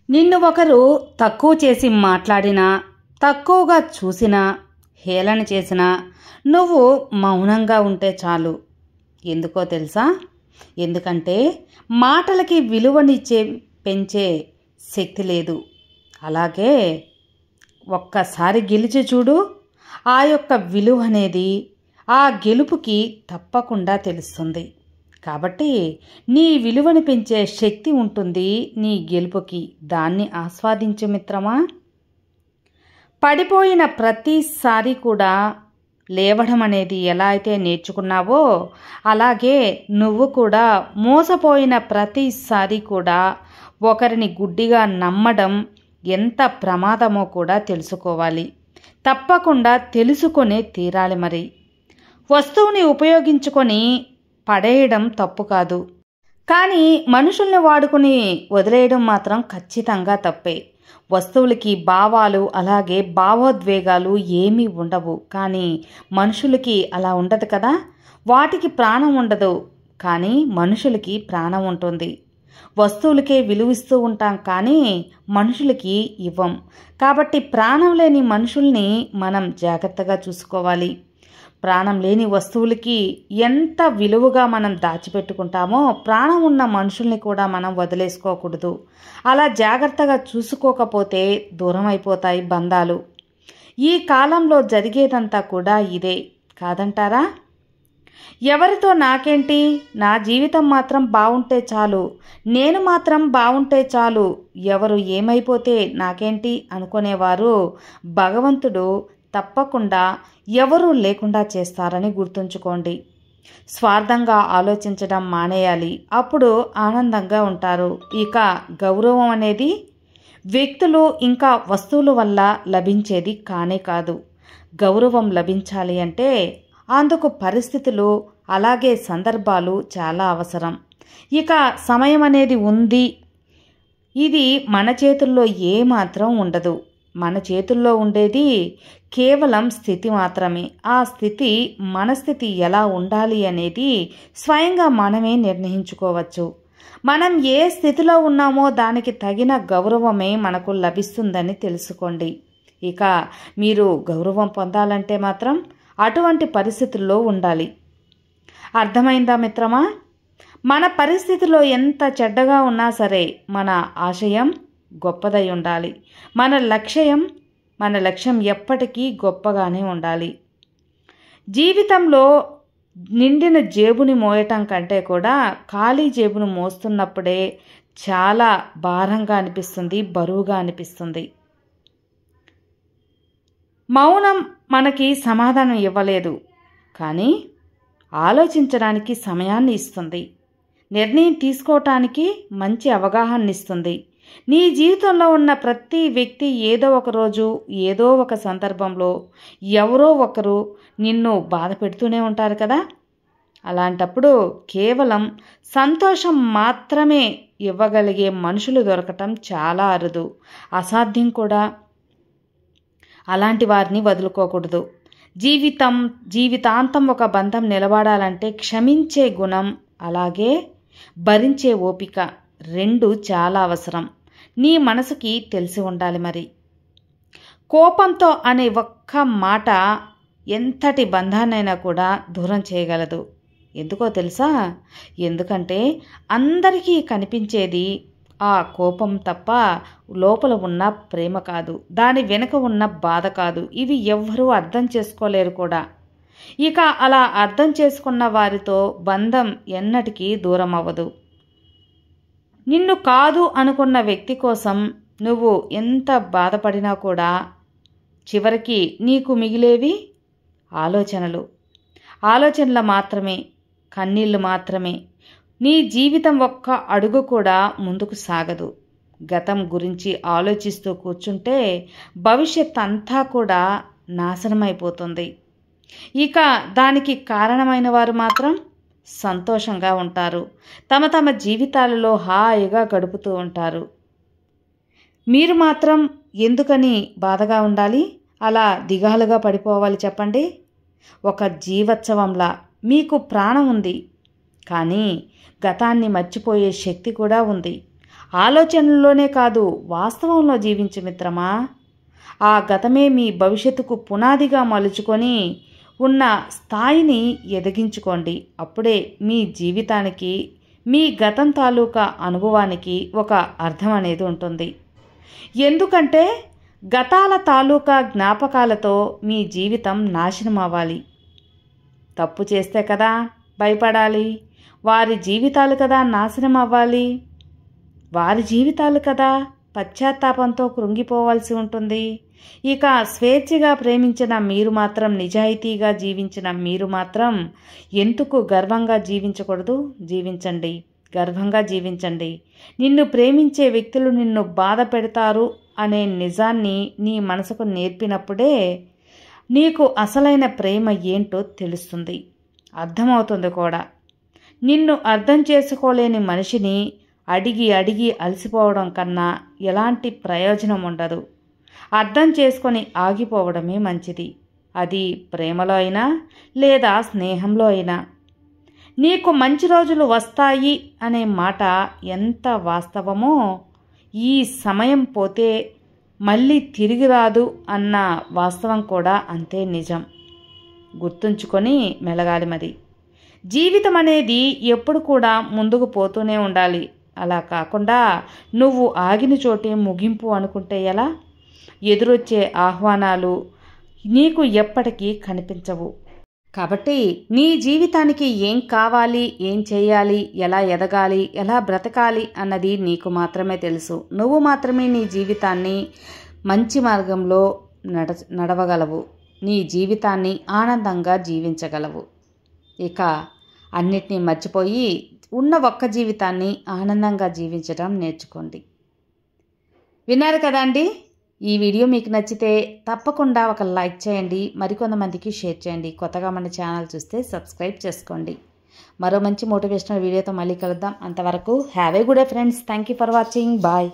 నిన్ను ఒకరు తక్కువ చేసి మాట్లాడినా, తక్కువగా చూసినా, హేళన చేసినా నువ్వు మౌనంగా ఉంటే చాలు. ఎందుకో తెలుసా? ఎందుకంటే మాటలకి విలువనిచ్చే పెంచే శక్తి లేదు. అలాగే ఒక్కసారి గెలిచి చూడు, ఆ యొక్క విలువ అనేది ఆ గెలుపుకి తప్పకుండా తెలుస్తుంది. కాబట్టి నీ విలువని పెంచే శక్తి ఉంటుంది నీ గెలుపుకి. దాన్ని ఆస్వాదించు మిత్రమా. పడిపోయిన ప్రతిసారి కూడా లేవడం అనేది ఎలా అయితే నేర్చుకున్నావో, అలాగే నువ్వు కూడా మోసపోయిన ప్రతిసారి కూడా ఒకరిని గుడ్డిగా నమ్మడం ఎంత ప్రమాదమో కూడా తెలుసుకోవాలి. తప్పకుండా తెలుసుకొనే తీరాలి. మరి వస్తువుని ఉపయోగించుకొని పడేయడం తప్పు కాదు, కానీ మనుషుల్ని వాడుకుని వదిలేయడం మాత్రం ఖచ్చితంగా తప్పే. వస్తువులకి భావాలు అలాగే భావోద్వేగాలు ఏమీ ఉండవు, కానీ మనుషులకి అలా ఉండదు కదా. వాటికి ప్రాణం ఉండదు, కానీ మనుషులకి ప్రాణం ఉంటుంది. వస్తువులకే విలువిస్తూ ఉంటాం, కానీ మనుషులకి ఇవ్వం. కాబట్టి ప్రాణం లేని మనుషుల్ని మనం జాగ్రత్తగా చూసుకోవాలి. ప్రాణం లేని వస్తువులకి ఎంత విలువగా మనం దాచిపెట్టుకుంటామో, ప్రాణం ఉన్న మనుషుల్ని కూడా మనం వదిలేసుకోకూడదు. అలా జాగ్రత్తగా చూసుకోకపోతే దూరం అయిపోతాయి బంధాలు. ఈ కాలంలో జరిగేదంతా కూడా ఇదే కాదంటారా? ఎవరితో నాకేంటి, నా జీవితం మాత్రం బాగుంటే చాలు, నేను మాత్రం బాగుంటే చాలు, ఎవరు ఏమైపోతే నాకేంటి అనుకునేవారు భగవంతుడు తప్పకుండా ఎవరూ లేకుండా చేస్తారని గుర్తుంచుకోండి. స్వార్థంగా ఆలోచించడం మానేయాలి, అప్పుడు ఆనందంగా ఉంటారు. ఇక గౌరవం అనేది వ్యక్తులు ఇంకా వస్తువుల వల్ల లభించేది కానే కాదు. గౌరవం లభించాలి అంటే అందుకు పరిస్థితులు అలాగే సందర్భాలు చాలా అవసరం. ఇక సమయం అనేది ఉంది, ఇది మన చేతుల్లో ఏమాత్రం ఉండదు. మన చేతుల్లో ఉండేది కేవలం స్థితి మాత్రమే. ఆ స్థితి, మన స్థితి ఎలా ఉండాలి అనేది స్వయంగా మనమే నిర్ణయించుకోవచ్చు. మనం ఏ స్థితిలో ఉన్నామో దానికి తగిన గౌరవమే మనకు లభిస్తుందని తెలుసుకోండి. ఇక మీరు గౌరవం పొందాలంటే మాత్రం అటువంటి పరిస్థితుల్లో ఉండాలి. అర్థమైందా మిత్రమా? మన పరిస్థితిలో ఎంత చెడ్డగా ఉన్నా సరే మన ఆశయం గొప్పదై ఉండాలి. మన లక్ష్యం ఎప్పటికీ గొప్పగానే ఉండాలి. జీవితంలో నిండిన జేబుని మోయటం కంటే కూడా ఖాళీ జేబును మోస్తున్నప్పుడే చాలా భారంగా అనిపిస్తుంది, బరువుగా అనిపిస్తుంది. మౌనం మనకి సమాధానం ఇవ్వలేదు, కానీ ఆలోచించడానికి సమయాన్ని ఇస్తుంది. నిర్ణయం తీసుకోవటానికి మంచి అవగాహన ఇస్తుంది. నీ జీవితంలో ఉన్న ప్రతి వ్యక్తి ఏదో ఒక రోజు, ఏదో ఒక సందర్భంలో ఎవరో ఒకరు నిన్ను బాధ పెడుతూనే ఉంటారు కదా. అలాంటప్పుడు కేవలం సంతోషం మాత్రమే ఇవ్వగలిగే మనుషులు దొరకటం చాలా అరుదు, అసాధ్యం కూడా. అలాంటి వారిని వదులుకోకూడదు. జీవితాంతం ఒక బంధం నిలబడాలంటే క్షమించే గుణం అలాగే భరించే ఓపిక రెండు చాలా అవసరం. నీ మనసుకి తెలిసి ఉండాలి. మరి కోపంతో అనే ఒక్క మాట ఎంతటి బంధాన్నైనా కూడా దూరం చేయగలదు. ఎందుకో తెలుసా? ఎందుకంటే అందరికీ కనిపించేది ఆ కోపం తప్ప లోపల ఉన్న ప్రేమ కాదు, దాని వెనుక ఉన్న బాధ కాదు. ఇవి ఎవ్వరూ అర్థం చేసుకోలేరు కూడా. ఇక అలా అర్థం చేసుకున్న వారితో బంధం ఎన్నటికీ దూరం అవ్వదు. నిన్ను కాదు అనుకున్న వ్యక్తి కోసం నువ్వు ఎంత బాధపడినా కూడా చివరికి నీకు మిగిలేవి ఆలోచనలు మాత్రమే, కన్నీళ్లు మాత్రమే. నీ జీవితం ఒక్క అడుగు కూడా ముందుకు సాగదు. గతం గురించి ఆలోచిస్తూ కూర్చుంటే భవిష్యత్ అంతా కూడా నాశనమైపోతుంది. ఇక దానికి కారణమైన వారు మాత్రం సంతోషంగా ఉంటారు, తమ జీవితాలలో హాయిగా గడుపుతూ ఉంటారు. మీరు మాత్రం ఎందుకని బాధగా ఉండాలి, అలా దిగాలుగా పడిపోవాలి చెప్పండి? ఒక జీవోత్సవంలా మీకు ప్రాణం ఉంది, కానీ గతాన్ని మర్చిపోయే శక్తి కూడా ఉంది. ఆలోచనల్లోనే కాదు, వాస్తవంలో జీవించు మిత్రమా. ఆ గతమే మీ భవిష్యత్తుకు పునాదిగా మలుచుకొని ఉన్న స్థాయిని ఎదిగించుకోండి. అప్పుడే మీ జీవితానికి, మీ గతం తాలూకా అనుభవానికి ఒక అర్థం అనేది ఉంటుంది. ఎందుకంటే గతాల తాలూకా జ్ఞాపకాలతో మీ జీవితం నాశనం అవ్వాలి. తప్పు చేస్తే కదా భయపడాలి, వారి జీవితాలు కదా నాశనం అవ్వాలి, వారి జీవితాలు కదా పశ్చాత్తాపంతో కృంగిపోవాల్సి ఉంటుంది. ఇక స్వేచ్ఛగా ప్రేమించిన మీరు మాత్రం, నిజాయితీగా జీవించిన మీరు మాత్రం ఎందుకు గర్వంగా జీవించకూడదు? జీవించండి, గర్వంగా జీవించండి. నిన్ను ప్రేమించే వ్యక్తులు నిన్ను బాధ పెడతారు అనే నిజాన్ని నీ మనసుకు నేర్పినప్పుడే నీకు అసలైన ప్రేమ ఏంటో తెలుస్తుంది, అర్థమవుతుంది కూడా. నిన్ను అర్థం చేసుకోలేని మనిషిని అడిగి అడిగి అలసిపోవడం కన్నా ఎలాంటి ప్రయోజనం ఉండదు. అర్థం చేసుకొని ఆగిపోవడమే మంచిది. అది ప్రేమలో అయినా లేదా స్నేహంలో అయినా. నీకు మంచి రోజులు వస్తాయి అనే మాట ఎంత వాస్తవమో, ఈ సమయం పోతే మళ్ళీ తిరిగి రాదు అన్న వాస్తవం కూడా అంతే నిజం. గుర్తుంచుకొని మెలగాలి మరి. జీవితం అనేది ఎప్పుడు కూడా ముందుకు పోతూనే ఉండాలి. అలా కాకుండా నువ్వు ఆగిన చోటే ముగింపు అనుకుంటే ఎలా? ఎదురొచ్చే ఆహ్వానాలు నీకు ఎప్పటికీ కనిపించవు. కాబట్టి నీ జీవితానికి ఏం కావాలి, ఏం చేయాలి, ఎలా ఎదగాలి, ఎలా బ్రతకాలి అన్నది నీకు మాత్రమే తెలుసు. నువ్వు మాత్రమే నీ జీవితాన్ని మంచి మార్గంలో నడవగలవు. నీ జీవితాన్ని ఆనందంగా జీవించగలవు. ఇక అన్నిటినీ మర్చిపోయి ఉన్న ఒక్క జీవితాన్ని ఆనందంగా జీవించడం నేర్చుకోండి. విన్నారు కదండి. ఈ వీడియో మీకు నచ్చితే తప్పకుండా ఒక లైక్ చేయండి, మరికొంతమందికి షేర్ చేయండి. కొత్తగా మన ఛానల్ చూస్తే సబ్స్క్రైబ్ చేసుకోండి. మరో మంచి మోటివేషనల్ వీడియోతో మళ్ళీ కలుద్దాం. అంతవరకు have a good day friends. Thank you for watching. Bye.